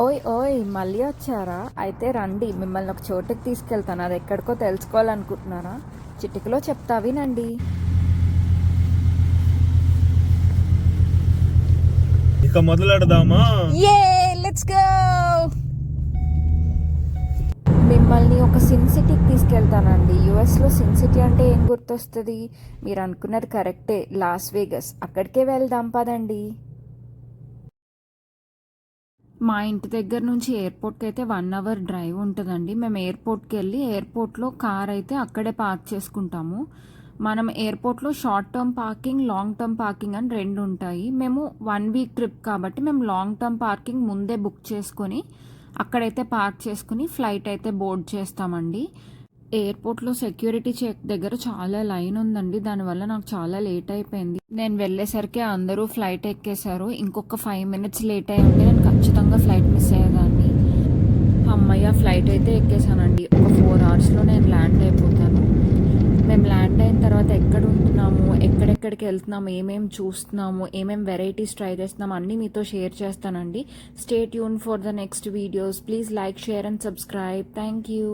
ఓయ్ ఓయ్ మళ్ళీ వచ్చారా? అయితే రండి, మిమ్మల్ని ఒక చోటుకి తీసుకెళ్తాను. అది ఎక్కడికో తెలుసుకోవాలనుకుంటున్నారా? చిటికలో చెప్తా వినండి. ఇక మొదలెడదామా? Let's go. మిమ్మల్ని ఒక సిన్ సిటీకి తీసుకెళ్తానండి. యుఎస్లో సిన్ సిటీ అంటే ఏం గుర్తొస్తుంది? మీరు అనుకున్నది కరెక్టే, లాస్ వేగస్. అక్కడికే వెళ్దాం పదండి. మా ఇంటి దగ్గర నుంచి ఎయిర్పోర్ట్కి అయితే 1 అవర్ డ్రైవ్ ఉంటుందండి. మేము ఎయిర్పోర్ట్కి వెళ్ళి ఎయిర్పోర్ట్లో కార్ అయితే అక్కడే పార్క్ చేసుకుంటాము. మనం ఎయిర్పోర్ట్లో short term parking, long term parking అని 2 ఉంటాయి. మేము 1 వీక్ ట్రిప్ కాబట్టి మేము లాంగ్ టర్మ్ పార్కింగ్ ముందే బుక్ చేసుకొని అక్కడైతే పార్క్ చేసుకుని ఫ్లైట్ అయితే బోర్డ్ చేస్తామండి. ఎయిర్పోర్ట్లో సెక్యూరిటీ చెక్ దగ్గర చాలా లైన్ ఉందండి. దానివల్ల నాకు చాలా లేట్ అయిపోయింది. నేను వెళ్ళేసరికి అందరూ ఫ్లైట్ ఎక్కేశారు. ఇంకొక 5 minutes లేట్ అయి ఉంటే నేను ఖచ్చితంగా ఫ్లైట్ మిస్ అయ్యేదాన్ని. అమ్మయ్య, ఫ్లైట్ అయితే ఎక్కేసానండి. ఒక 4 hours నేను ల్యాండ్ అయిపోతాను. మేము ల్యాండ్ అయిన తర్వాత ఎక్కడ ఉంటున్నాము, ఎక్కడెక్కడికి వెళ్తున్నాము, ఏమేమి చూస్తున్నాము, ఏమేమి వెరైటీస్ ట్రై చేస్తున్నాము అన్నీ మీతో షేర్ చేస్తానండి. Stay tune for the next videos. Please like, share and subscribe. Thank you.